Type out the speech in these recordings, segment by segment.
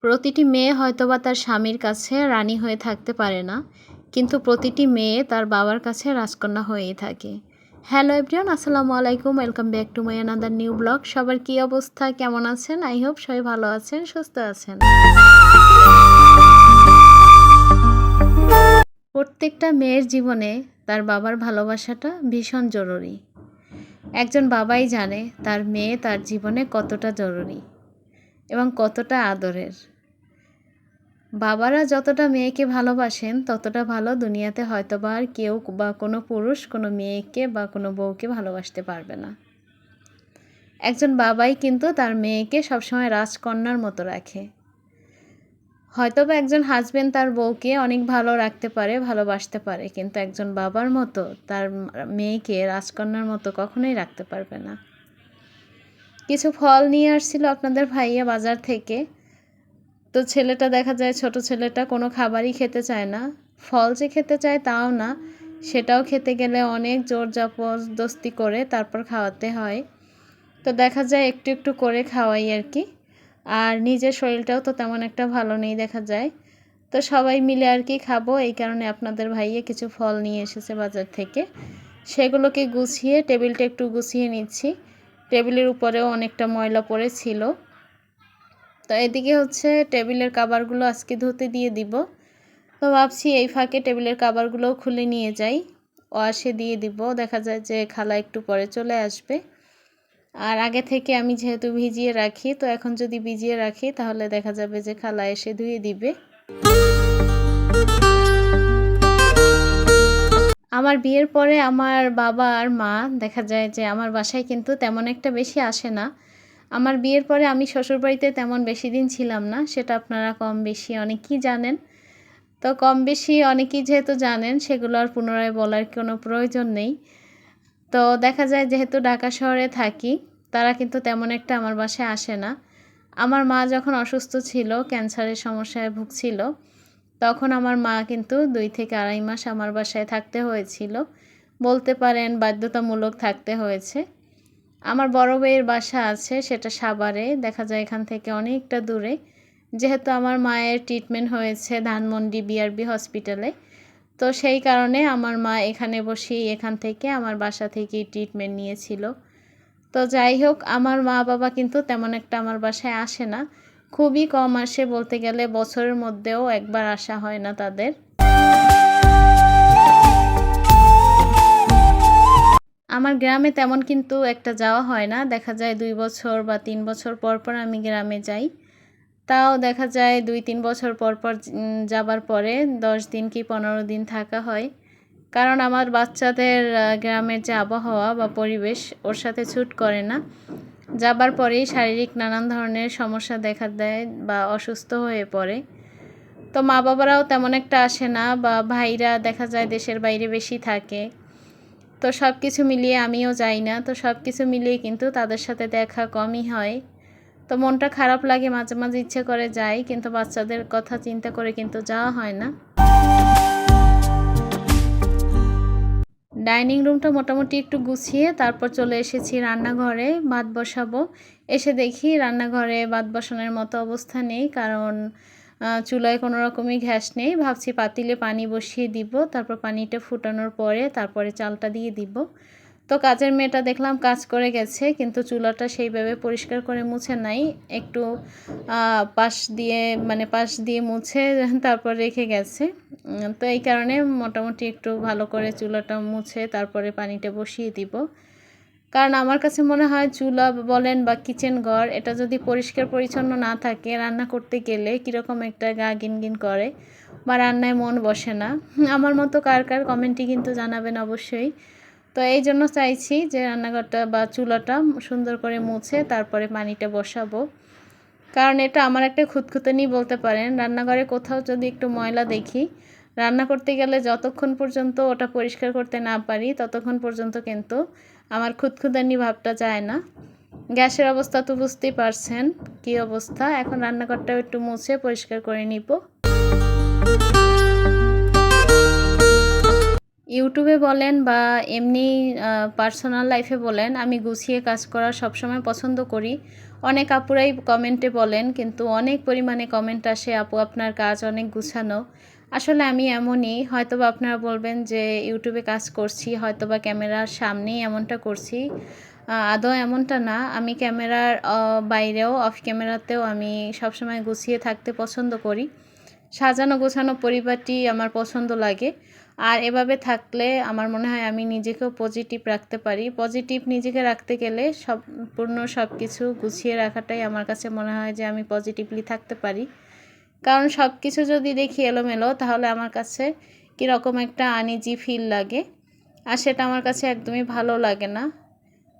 প্রতিটি মেয়ে হয়তোবা তার স্বামীর কাছে রানী হয়ে থাকতে পারে না, কিন্তু প্রতিটি মেয়ে তার বাবার কাছে রাজকন্যা হয়েই থাকে। হ্যালো এভরিওয়ান, আসসালামু আলাইকুম, welcome back to my another new blog. সবার কী অবস্থা, কেমন আছেন? আই হোপ সবাই ভালো আছেন, সুস্থ আছেন। প্রত্যেকটা মেয়ের জীবনে তার বাবার ভালোবাসাটা ভীষণ জরুরি। একজন বাবাই জানে তার মেয়ে তার জীবনে কতটা জরুরি এবং কতটা আদরের। বাবারা যতটা মেয়েকে ভালোবাসেন ততটা ভালো দুনিয়াতে হয়তোবা আর কেউ বা কোনো পুরুষ কোনো মেয়েকে বা কোনো বউকে ভালোবাসতে পারবে না। একজন বাবাই কিন্তু তার মেয়েকে সবসময় রাজকন্যার মতো রাখে। হয়তোবা একজন হাজবেন্ড তার বউকে অনেক ভালো রাখতে পারে, ভালোবাসতে পারে, কিন্তু একজন বাবার মতো তার মেয়েকে রাজকন্যার মতো কখনোই রাখতে পারবে না। কিছু ফল নিয়ে আসছিল আপনাদের ভাইয়া বাজার থেকে। তো ছেলেটা দেখা যায়, ছোট ছেলেটা কোনো খাবারই খেতে চায় না। ফল যে খেতে চায় তাও না, সেটাও খেতে গেলে অনেক জোর জবরদস্তি করে তারপর খাওয়াতে হয়। তো দেখা যায় একটু একটু করে খাওয়াই আর কি। আর নিজের শরীরটাও তো তেমন একটা ভালো নেই দেখা যায়। তো সবাই মিলে আর কি খাবো, এই কারণে আপনাদের ভাইয়া কিছু ফল নিয়ে এসেছে বাজার থেকে। সেগুলোকে গুছিয়ে টেবিলটা একটু গুছিয়ে নিচ্ছি। টেবিলের উপরেও অনেকটা ময়লা পড়েছিল। তো এদিকে হচ্ছে টেবিলের কাভারগুলো আজকে ধুতে দিয়ে দিব। তো ভাবছি এই ফাঁকে টেবিলের কাভারগুলোও খুলে নিয়ে যাই, ওয়াশে দিয়ে দিব। দেখা যায় যে খালা একটু পরে চলে আসবে। আর আগে থেকে আমি যেহেতু ভিজিয়ে রাখি, তো এখন যদি ভিজিয়ে রাখি তাহলে দেখা যাবে যে খালা এসে ধুয়ে দিবে। আমার বিয়ের পরে আমার বাবা আর মা দেখা যায় যে আমার বাসায় কিন্তু তেমন একটা বেশি আসে না। আমার বিয়ের পরে আমি শ্বশুরবাড়িতে তেমন বেশি দিন ছিলাম না, সেটা আপনারা কম বেশি অনেকেই জানেন। তো কম বেশি অনেকেই যেহেতু জানেন, সেগুলো আর পুনরায় বলার কোনো প্রয়োজন নেই। তো দেখা যায় যেহেতু ঢাকা শহরে থাকি, তারা কিন্তু তেমন একটা আমার বাসায় আসে না। আমার মা যখন অসুস্থ ছিল, ক্যান্সারের সমস্যায় ভুগছিল, তখন আমার মা কিন্তু 2 থেকে আড়াই মাস আমার বাসায় থাকতে হয়েছিল। বলতে পারেন বাধ্যতামূলক থাকতে হয়েছে। আমার বড় মেয়ের বাসা আছে, সেটা সাভারে, দেখা যায় এখান থেকে অনেকটা দূরে। যেহেতু আমার মায়ের ট্রিটমেন্ট হয়েছে ধানমন্ডি বিআরবি হসপিটালে, তো সেই কারণে আমার মা এখানে বসেই এখান থেকে আমার বাসা থেকেই ট্রিটমেন্ট নিয়েছিল। তো যাই হোক, আমার মা বাবা কিন্তু তেমন একটা আমার বাসায় আসে না, খুবই কম আসে, বলতে গেলে বছরের মধ্যেও একবার আসা হয় না তাদের। আমার গ্রামে তেমন কিন্তু একটা যাওয়া হয় না, দেখা যায় 2 বছর বা 3 বছর পর পর আমি গ্রামে যাই। তাও দেখা যায় 2-3 বছর পর পর যাবার পরে 10 দিন কি 15 দিন থাকা হয়। কারণ আমার বাচ্চাদের গ্রামের যে আবহাওয়া বা পরিবেশ ওর সাথে ছুট করে না। যাবার পরেই শারীরিক নানান ধরনের সমস্যা দেখা দেয় বা অসুস্থ হয়ে পড়ে। তো মা বাবারাও তেমন একটা আসে না, বা ভাইরা দেখা যায় দেশের বাইরে বেশি থাকে। তো সব কিছু মিলিয়ে আমিও যাই না, তো সব কিছু মিলিয়ে কিন্তু তাদের সাথে দেখা কমই হয়। তো মনটা খারাপ লাগে, মাঝে মাঝে ইচ্ছে করে যাই, কিন্তু বাচ্চাদের কথা চিন্তা করে কিন্তু যাওয়া হয় না। ডাইনিং রুমটা মোটামুটি একটু গুছিয়ে তারপর চলে এসেছি রান্নাঘরে, ভাত বসাবো। এসে দেখি রান্নাঘরে ভাত বসানোর মতো অবস্থা নেই, কারণ চুলায় কোনো রকমই গ্যাস নেই। ভাবছি পাতিলে পানি বসিয়ে দিব, তারপর পানিটা ফুটানোর পরে তারপরে চালটা দিয়ে দিব। তো কাজের মেয়েটা দেখলাম কাজ করে গেছে, কিন্তু চুলাটা সেইভাবে পরিষ্কার করে মুছে নাই, একটু পাশ দিয়ে মুছে তারপর রেখে গেছে। তো এই কারণে মোটামুটি একটু ভালো করে চুলাটা মুছে তারপরে পানিটা বসিয়ে দিব। কারণ আমার কাছে মনে হয় চুলা বলেন বা কিচেন ঘর, এটা যদি পরিষ্কার পরিচ্ছন্ন না থাকে, রান্না করতে গেলে কীরকম একটা গা গিনগিন করে বা রান্নায় মন বসে না। আমার মতো কার কার কমেন্টে কিন্তু জানাবেন অবশ্যই। তো এই জন্য চাইছি যে রান্নাঘরটা বা চুলাটা সুন্দর করে মুছে তারপরে পানিটা বসাবো। কারণ এটা আমার একটা খুঁতখুঁতানি বলতে পারেন। রান্নাঘরে কোথাও যদি একটু ময়লা দেখি, রান্না করতে গেলে যতক্ষণ পর্যন্ত ওটা পরিষ্কার করতে না পারি ততক্ষণ পর্যন্ত কিন্তু আমার খুঁতখুঁতানি ভাবটা যায় না। গ্যাসের অবস্থা তো বুঝতেই পারছেন কী অবস্থা। এখন রান্নাঘরটাও একটু মুছে পরিষ্কার করে নিব। ইউটিউবে বলেন বা এমনি পার্সোনাল লাইফে বলেন, আমি গুছিয়ে কাজ করা সবসময় পছন্দ করি। অনেক আপুরাই কমেন্টে বলেন, কিন্তু অনেক পরিমাণে কমেন্ট আসে, আপু আপনার কাজ অনেক গুছানো। আসলে আমি এমনই, হয়তোবা আপনারা বলবেন যে ইউটিউবে কাজ করছি, হয়তোবা ক্যামেরার সামনেই এমনটা করছি। আদৌ এমনটা না। আমি ক্যামেরার বাইরেও, অফ ক্যামেরাতেও আমি সবসময় গুছিয়ে থাকতে পছন্দ করি। সাজানো গোছানো পরিপাটি আমার পছন্দ লাগে। আর এভাবে থাকলে আমার মনে হয় আমি নিজেকেও পজিটিভ রাখতে পারি। পজিটিভ নিজেকে রাখতে গেলে সম্পূর্ণ সব কিছু গুছিয়ে রাখাটাই আমার কাছে মনে হয় যে আমি পজিটিভলি থাকতে পারি। কারণ সব কিছু যদি দেখি এলোমেলো, তাহলে আমার কাছে কীরকম একটা আনইজি ফিল লাগে, আর সেটা আমার কাছে একদমই ভালো লাগে না।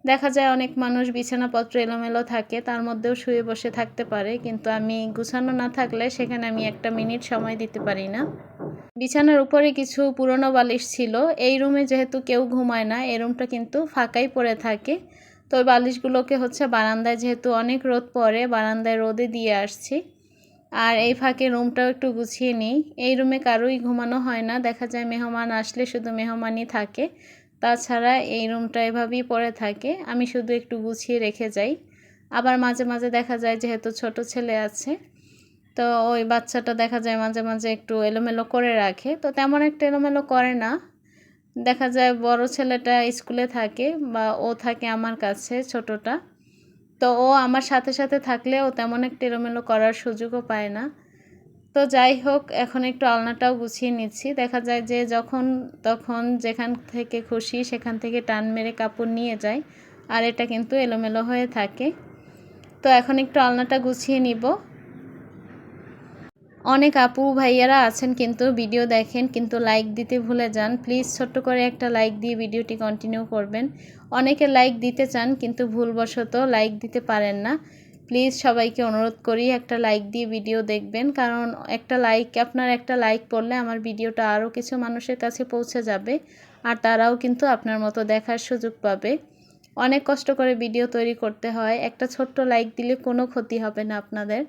দেখা যায় অনেক মানুষ বিছানাপত্র এলোমেলো থাকে, তার মধ্যেও শুয়ে বসে থাকতে পারে, কিন্তু আমি গুছানো না থাকলে সেখানে আমি একটা মিনিট সময় দিতে পারি না। বিছানার উপরে কিছু পুরনো বালিশ ছিল। এই রুমে যেহেতু কেউ ঘুমায় না, এই রুমটা কিন্তু ফাঁকাই পড়ে থাকে। তো ওই বালিশগুলোকে বারান্দায়, যেহেতু অনেক রোদ পড়ে, বারান্দায় রোদে দিয়ে আসছি। আর এই ফাঁকে রুমটাও একটু গুছিয়ে নিই। এই রুমে কারোই ঘুমানো হয় না, দেখা যায় মেহমান আসলে শুধু মেহমানই থাকে। তাছাড়া এই রুমটা এভাবেই পড়ে থাকে, আমি শুধু একটু গুছিয়ে রেখে যাই। আবার মাঝে মাঝে দেখা যায়, যেহেতু ছোট ছেলে আছে, তো ওই বাচ্চাটা দেখা যায় মাঝে মাঝে একটু এলোমেলো করে রাখে, তো তেমন একটা এলোমেলো করে না। দেখা যায় বড় ছেলেটা স্কুলে থাকে বা ও থাকে আমার কাছে, ছোটটা, তো ও আমার সাথে সাথে থাকলে ও তেমন একটা এলোমেলো করার সুযোগও পায় না। তো যাই হোক, এখন একটু আলনাটাও গুছিয়ে নিচ্ছি। দেখা যায় যে যখন তখন যেখান থেকে খুশি সেখান থেকে টান মেরে কাপড় নিয়ে যায়, আর এটা কিন্তু এলোমেলো হয়ে থাকে। তো এখন একটু আলনাটা গুছিয়ে নিব। অনেক আপু ভাইয়ারা আছেন কিন্তু ভিডিও দেখেন, কিন্তু লাইক দিতে ভুলে যান। প্লিজ ছোট্ট করে একটা লাইক দিয়ে ভিডিওটি কন্টিনিউ করবেন। অনেকে লাইক দিতে চান কিন্তু ভুলবশত লাইক দিতে পারেন না। প্লিজ সবাইকে অনুরোধ করি একটা লাইক দিয়ে ভিডিও দেখবেন, কারণ আপনার একটা লাইক পড়লে আমার ভিডিওটা আরও কিছু মানুষের কাছে পৌঁছে যাবে, আর তারাও কিন্তু আপনার মতো দেখার সুযোগ পাবে। অনেক কষ্ট করে ভিডিও তৈরি করতে হয়, একটা ছোট্ট লাইক দিলে কোনো ক্ষতি হবে না আপনাদের।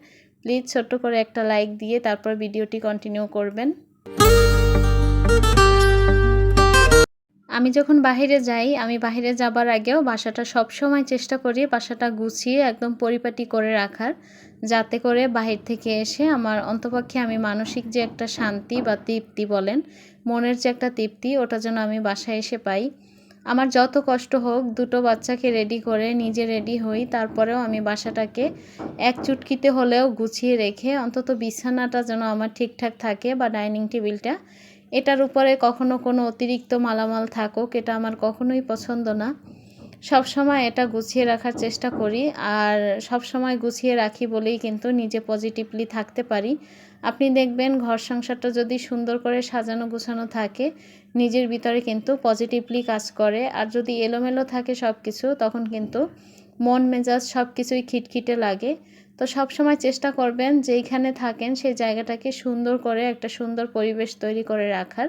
প্লিজ ছোট্ট করে একটা লাইক দিয়ে তারপর ভিডিওটি কন্টিনিউ করবেন। আমি যখন বাহিরে যাই, আমি বাহিরে যাবার আগেও বাসাটা সবসময় চেষ্টা করি বাসাটা গুছিয়ে একদম পরিপাটি করে রাখার, যাতে করে বাহির থেকে এসে আমার অন্তপক্ষে আমি মানসিক যে একটা শান্তি বা তৃপ্তি বলেন, মনের যে একটা তৃপ্তি, ওটা যেন আমি বাসায় এসে পাই। আমার যত কষ্ট হোক, দুটো বাচ্চাকে রেডি করে নিজে রেডি হই, তারপরেও আমি বাসাটাকে এক চুটকিতে হলেও গুছিয়ে রেখে অন্তত বিছানাটা যেন আমার ঠিকঠাক থাকে, বা ডাইনিং টেবিলটা, এটার উপরে কখনো কোনো অতিরিক্ত মালামাল থাকুক, এটা আমার কখনোই পছন্দ না। সব সময় এটা গুছিয়ে রাখার চেষ্টা করি, আর সব সময় গুছিয়ে রাখি বলেই কিন্তু নিজে পজিটিভলি থাকতে পারি। আপনি দেখবেন ঘর সংসারটা যদি সুন্দর করে সাজানো গোছানো থাকে, নিজের ভিতরে কিন্তু পজিটিভলি কাজ করে। আর যদি এলোমেলো থাকে সব কিছু, তখন কিন্তু মন মেজাজ সব কিছুই খিটখিটে লাগে। তো সব সময় চেষ্টা করবেন যেইখানে থাকেন সেই জায়গাটাকে সুন্দর করে একটা সুন্দর পরিবেশ তৈরি করে রাখার,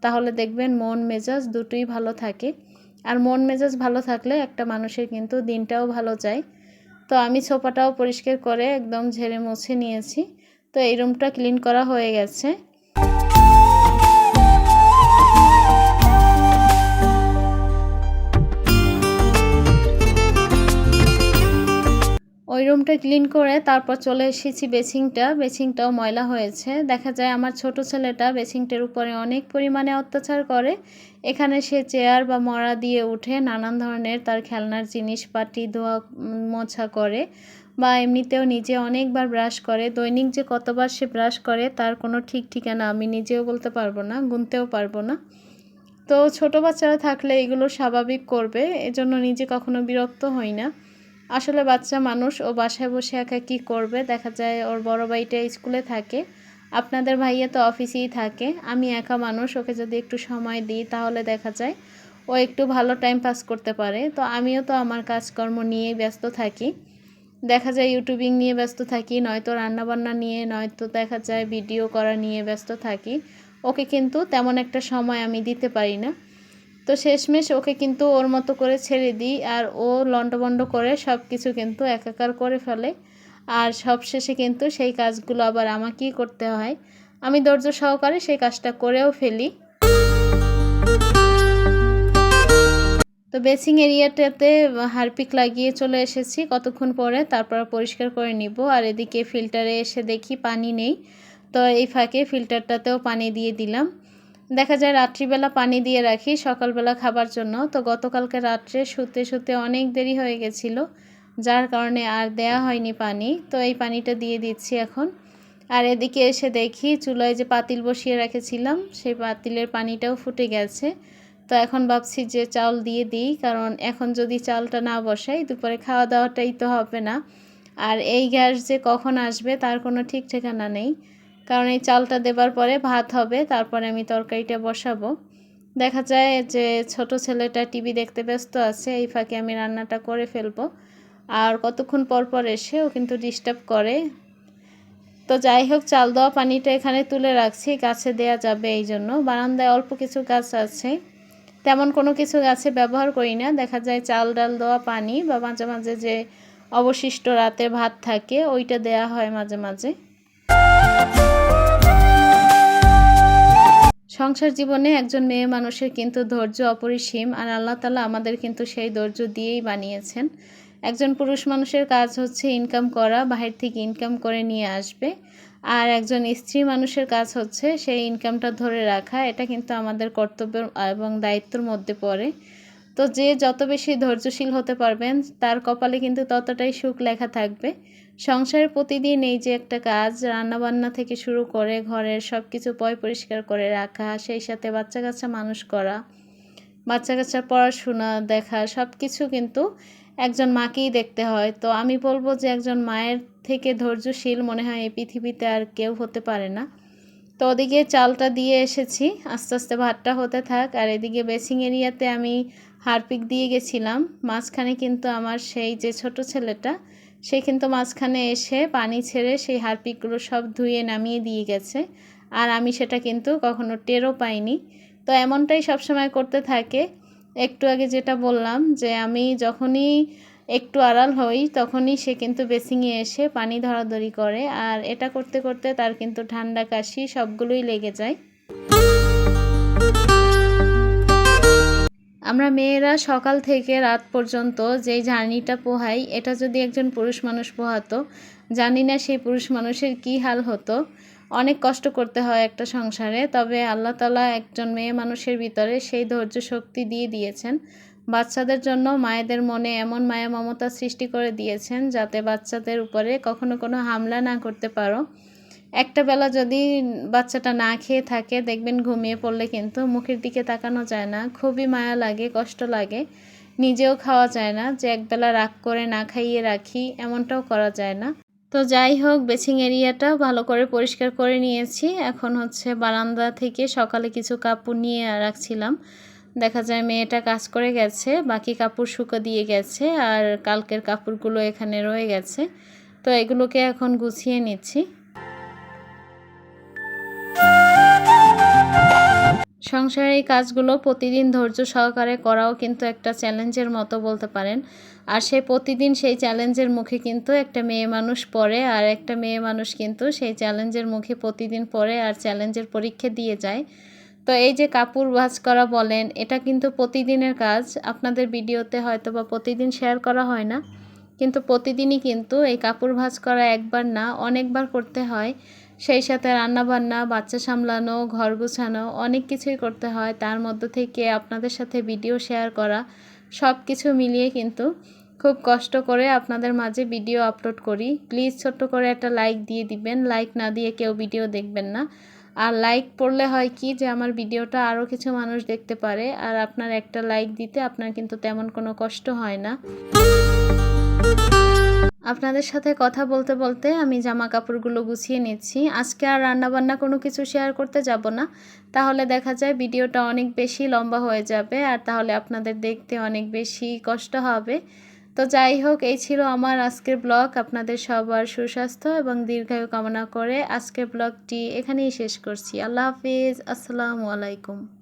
তাহলে দেখবেন মন মেজাজ দুটোই ভালো থাকে। আর মন মেজাজ ভালো থাকলে একটা মানুষের কিন্তু দিনটাও ভালো যায়। তো আমি সোফাটাও পরিষ্কার করে একদম ঝেড়ে মুছে নিয়েছি। তো এই রুমটা ক্লিন করা হয়ে গেছে। ওই রুমটা ক্লিন করে তারপর চলে এসেছি বেসিংটাও ময়লা হয়েছে। দেখা যায় আমার ছোট ছেলেটা বেসিংটার উপরে অনেক পরিমাণে অত্যাচার করে। এখানে সে চেয়ার বা মরা দিয়ে উঠে নানান ধরনের তার খেলনার জিনিসপাতি ধোয়া মোছা করে, বা এমনিতেও নিজে অনেকবার ব্রাশ করে। দৈনিক যে কতবার সে ব্রাশ করে তার কোনো ঠিক ঠিকানা আমি নিজেও বলতে পারবো না, গুনতেও পারবো না। তো ছোট বাচ্চারা থাকলে এগুলো স্বাভাবিক করবে, এজন্য নিজে কখনো বিরক্ত হই না। আসলে বাচ্চা মানুষ, ও বাসায় বসে একা কী করবে। দেখা যায় ওর বড় ভাইটা স্কুলে থাকে, আপনাদের ভাইয়া তো অফিসেই থাকে। আমি একা মানুষ, ওকে যদি একটু সময় দিই তাহলে দেখা যায় ও একটু ভালো টাইম পাস করতে পারে। তো আমিও তো আমার কাজকর্ম নিয়েই ব্যস্ত থাকি। দেখা যায় ইউটিউবিং নিয়ে ব্যস্ত থাকি, নয়তো রান্নাবান্না নিয়ে, নয়তো দেখা যায় ভিডিও করা নিয়ে ব্যস্ত থাকি। ওকে কিন্তু তেমন একটা সময় আমি দিতে পারি না। তো শেষমেশ ওকে কিন্তু ওর মতো করে ছেড়ে দিই, আর ও লন্ডভন্ড করে সব কিছু কিন্তু একাকার করে ফেলে। আর সবশেষে কিন্তু সেই কাজগুলো আবার আমাকেই করতে হয়। আমি ধৈর্য সহকারে সেই কাজটা করেও ফেলি। তো বেসিং এরিয়াটাতে হারপিক লাগিয়ে চলে এসেছি কতক্ষণ পরে, তারপর পরিষ্কার করে নিব। আর এদিকে ফিল্টারে এসে দেখি পানি নেই, তো এই ফাঁকে ফিল্টারটাতেও পানি দিয়ে দিলাম। দেখা যায় রাত্রিবেলা পানি দিয়ে রাখি সকালবেলা খাবার জন্য, তো গতকালকে রাত্রে শুতে শুতে অনেক দেরি হয়ে গেছিলো, যার কারণে আর দেয়া হয়নি পানি। তো এই পানিটা দিয়ে দিচ্ছি এখন। আর এদিকে এসে দেখি চুলায় যে পাতিল বসিয়ে রেখেছিলাম সেই পাতিলের পানিটাও ফুটে গেছে। তো এখন ভাবছি যে চাল দিয়ে দিই, কারণ এখন যদি চালটা না বসাই দুপুরে খাওয়া দাওয়াটাই তো হবে না। আর এই গ্যাস যে কখন আসবে তার কোনো ঠিক ঠিকানা নেই, কারণ এই চালটা দেবার পরে ভাত হবে, তারপরে আমি তরকারিটা বসাবো। দেখা যায় যে ছোট ছেলেটা টিভি দেখতে ব্যস্ত আছে, এই ফাঁকে আমি রান্নাটা করে ফেলবো। আর কতক্ষণ পর পর এসে ও কিন্তু ডিস্টার্ব করে। তো যাই হোক, চাল দেওয়া পানিটা এখানে তুলে রাখছি, গাছে দেয়া যাবে এই জন্য। বারান্দায় অল্প কিছু গাছ আছে, তেমন কোনো কিছু গাছে ব্যবহার করি না। দেখা যায় চাল ডাল দেওয়া পানি বা মাঝে মাঝে যে অবশিষ্ট রাতে ভাত থাকে ওইটা দেয়া হয় মাঝে মাঝে। সংসার জীবনে একজন মেয়ে মানুষের কিন্তু ধৈর্য অপরিসীম, আর আল্লাহ তাআলা আমাদের কিন্তু সেই ধৈর্য দিয়েই বানিয়েছেন। একজন পুরুষ মানুষের কাজ হচ্ছে ইনকাম করা, বাহির থেকে ইনকাম করে নিয়ে আসবে। আর একজন স্ত্রী মানুষের কাজ হচ্ছে সেই ইনকামটা ধরে রাখা। এটা কিন্তু আমাদের কর্তব্য এবং দায়িত্বের মধ্যে পড়ে। তো যে যত বেশি ধৈর্যশীল হতে পারবেন তার কপালে কিন্তু ততটাই সুখ লেখা থাকবে। সংসারে প্রতিদিন এই যে একটা কাজ, রান্নাবান্না থেকে শুরু করে ঘরের সব কিছু পরিষ্কার করে রাখা, সেই সাথে বাচ্চা কাচ্চা মানুষ করা, বাচ্চা কাচ্চার পড়াশোনা দেখা, সব কিছু কিন্তু একজন মাকেই দেখতে হয়। তো আমি বলবো যে একজন মায়ের থেকে ধৈর্যশীল মনে হয় এই পৃথিবীতে আর কেউ হতে পারে না। তো ওদিকে চালটা দিয়ে এসেছি, আস্তে আস্তে ভাতটা হতে থাক। আর এদিকে বেসিং এরিয়াতে আমি হারপিক দিয়ে গেছিলাম। মাঝখানে কিন্তু আমার সেই যে ছোট ছেলেটা, সে কিন্তু মাঝখানে এসে পানি ছেড়ে সেই হারপিকগুলো সব ধুয়ে নামিয়ে দিয়ে গেছে, আর আমি সেটা কিন্তু কখনো টেরও পাইনি। তো এমনটাই সবসময় করতে থাকে। একটু আগে যেটা বললাম যে আমি যখনই একটু আড়াল হই তখনই সে কিন্তু বেসিংয়ে এসে পানি ধরাধরি করে, আর এটা করতে করতে তার কিন্তু ঠান্ডা কাশি সবগুলোই লেগে যায়। আমরা মেয়েরা সকাল থেকে রাত পর্যন্ত যেই জার্নিটা পোহাই, এটা যদি একজন পুরুষ মানুষ পোহাতো, জানি না সেই পুরুষ মানুষের কী হাল হতো। অনেক কষ্ট করতে হয় একটা সংসারে, তবে আল্লাহ তাআলা একজন মেয়ে মানুষের ভিতরে সেই ধৈর্য শক্তি দিয়ে দিয়েছেন। বাচ্চাদের জন্য মায়েদের মনে এমন মায়া মমতা সৃষ্টি করে দিয়েছেন যাতে বাচ্চাদের উপরে কখনো কোনো হামলা না করতে পারো। একটা বেলা যদি বাচ্চাটা না খেয়ে থাকে দেখবেন ঘুমিয়ে পড়লে কিন্তু মুখের দিকে তাকানো যায় না, খুবই মায়া লাগে, কষ্ট লাগে। নিজেও খাওয়া যায় না, যে একবেলা রাগ করে না খাইয়ে রাখি এমনটাও করা যায় না। তো যাই হোক, বেসিং এরিয়াটা ভালো করে পরিষ্কার করে নিয়েছি। এখন হচ্ছে বারান্দা থেকে সকালে কিছু কাপড় নিয়ে রাখছিলাম। দেখা যায় মেয়েটা কাজ করে গেছে, বাকি কাপড় শুকো দিয়ে গেছে, আর কালকের কাপড়গুলো এখানে রয়ে গেছে। তো এগুলোকে এখন গুছিয়ে নিচ্ছি। সংসারের এই কাজগুলো প্রতিদিন ধৈর্য সহকারে করাও কিন্তু একটা চ্যালেঞ্জের মতো বলতে পারেন। আর সে প্রতিদিন সেই চ্যালেঞ্জের মুখে কিন্তু একটা মেয়ে মানুষ পড়ে, আর একটা মেয়ে মানুষ কিন্তু সেই চ্যালেঞ্জের মুখে প্রতিদিন পড়ে আর চ্যালেঞ্জের পরীক্ষা দিয়ে যায়। তো এই যে কাপড় ভাঁজ করা বলেন, এটা কিন্তু প্রতিদিনের কাজ। আপনাদের ভিডিওতে হয়তো বা প্রতিদিন শেয়ার করা হয় না, কিন্তু প্রতিদিনই কিন্তু এই কাপড় ভাঁজ করা একবার না অনেকবার করতে হয়। সেই সাথে রান্নাবান্না, বাচ্চা সামলানো, ঘর গুছানো, অনেক কিছুই করতে হয়। তার মধ্য থেকে আপনাদের সাথে ভিডিও শেয়ার করা, সব কিছু মিলিয়ে কিন্তু খুব কষ্ট করে আপনাদের মাঝে ভিডিও আপলোড করি। প্লিজ ছোট্ট করে একটা লাইক দিয়ে দিবেন, লাইক না দিয়ে কেউ ভিডিও দেখবেন না। আর লাইক পড়লে হয় কি যে আমার ভিডিওটা আরও কিছু মানুষ দেখতে পারে, আর আপনার একটা লাইক দিতে আপনার কিন্তু তেমন কোনো কষ্ট হয় না। আপনাদের সাথে কথা বলতে বলতে আমি জামা কাপড়গুলো গুছিয়ে নিচ্ছি। আজকে আর রান্নাবান্না কোনো কিছু শেয়ার করতে যাব না, তাহলে দেখা যায় ভিডিওটা অনেক বেশি লম্বা হয়ে যাবে, আর তাহলে আপনাদের দেখতে অনেক বেশি কষ্ট হবে। তো যাই হোক, এই ছিল আমার আজকের ব্লগ। আপনাদের সবার সুস্বাস্থ্য এবং দীর্ঘায়ু কামনা করে আজকের ব্লগটি এখানেই শেষ করছি। আল্লাহ হাফিজ, আসসালামু আলাইকুম।